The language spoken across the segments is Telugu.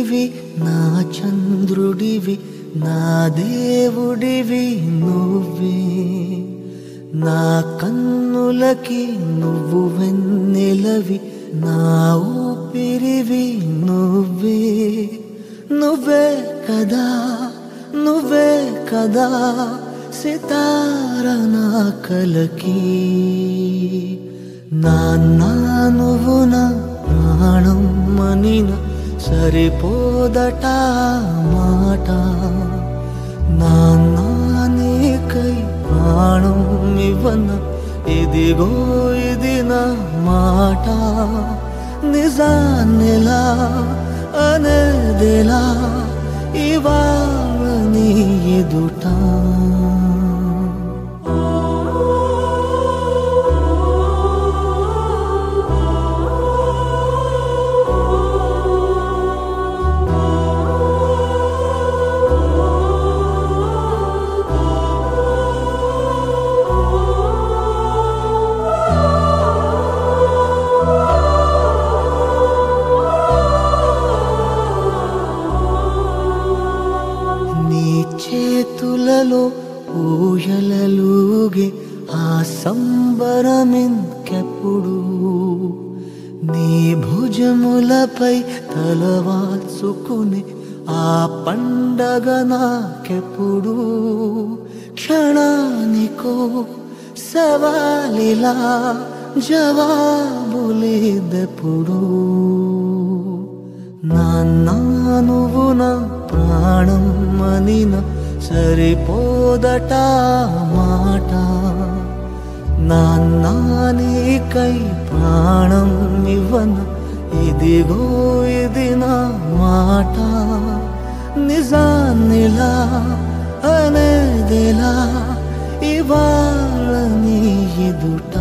సూర్యుడివి నా చంద్రుడివి నా దేవుడివి నువ్వే నా కన్నులకి నువ్వు వెన్నెలవి నా ఊపిరివి నువ్వే నువ్వే కదా నువ్వే కదా సితార నా కలకి నాన్న నువ్వు నా ప్రాణం మనిన సరిపోదట మాట నాన్న నీకై ప్రాణం ఇవ్వన ఇదిగో ఇది నా మాట నిజాన్నిలా అనేదిలా ఇవాళ నీ ఎదుట చేతులలో ఊయలలుగే ఆ సంబరమింకెప్పుడు నీ భుజములపై తలవాల్చుకుని ఆ పండగ నాకెప్పుడు క్షణానికో సవాలిలా జవాబులేదెప్పుడు నాన్న నువ్వు నా ప్రాణం మనిన సరిపోదట మాట నాన్న నీకై ప్రాణం ఇవ్వన ఇదిగో ఇది నా మాట నిజాన్నిలా అనేదిలా ఇవాళ నీ ఎదుట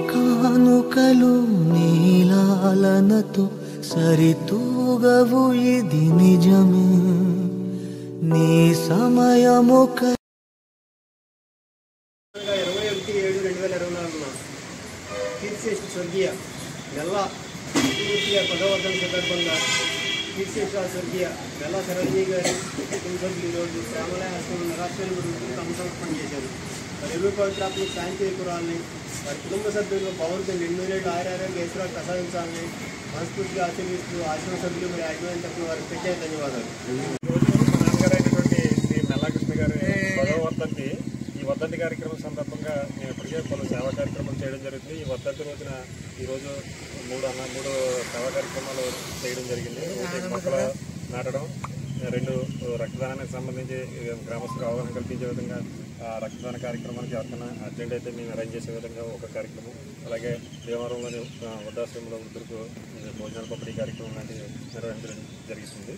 కానుకలు నీలాలనతో సరితూగవు ఇది నిజమే నీ సమయము 21/7/2024 కీర్తిశేషులు స్వర్గీయ నెల్లా పూర్తిగా 10వ వర్ధంతి సందర్భంగా కీర్తిశేషులు స్వర్గీయ నెల్లా సరోజిని గారి కుటుంబీకులు ఈరోజు శ్యామలయ ఆశ్రమం నిరాశ్రయం గురించి సమర్పణ చేశారు. వారి 20 పవిత్రాత్మక శాంతి చేకూరాలని వారి కుటుంబ సభ్యులు పౌరులు 200 ఆరోగ్య ఐశ్వర్యాలు ప్రసాదించాలని మనస్ఫూర్తిగా ఆశీర్వదిస్తూ ఆశ్రమ సభ్యులు మరి యాజమాన్యం తరఫున వారికి ప్రత్యేక ధన్యవాదాలు. నాన్నగారైనటువంటి శ్రీ నల్లాకృష్ణ గారి 10వ వర్ధంతి ఈ వర్ధంతి కార్యక్రమం సందర్భంగా మేము ఇప్పటికే పలు సేవా కార్యక్రమాలు చేయడం జరుగుతుంది. ఈ వర్ధంతి రోజున ఈరోజు 3 సేవా కార్యక్రమాలు చేయడం జరిగింది. మొక్కలు నాటడం, 2 రక్తదానానికి సంబంధించి గ్రామస్తులకు అవగాహన కల్పించే విధంగా రక్తదాన కార్యక్రమానికి ఎవరికైనా అర్జెంట్ అయితే మేము అరేంజ్ చేసే విధంగా ఒక కార్యక్రమం, అలాగే భీమవరంలోని వృద్ధాశ్రమంలో వృద్ధులకు భోజనాల పంపిణీ కార్యక్రమం లాంటివి నిర్వహించడం జరుగుతుంది.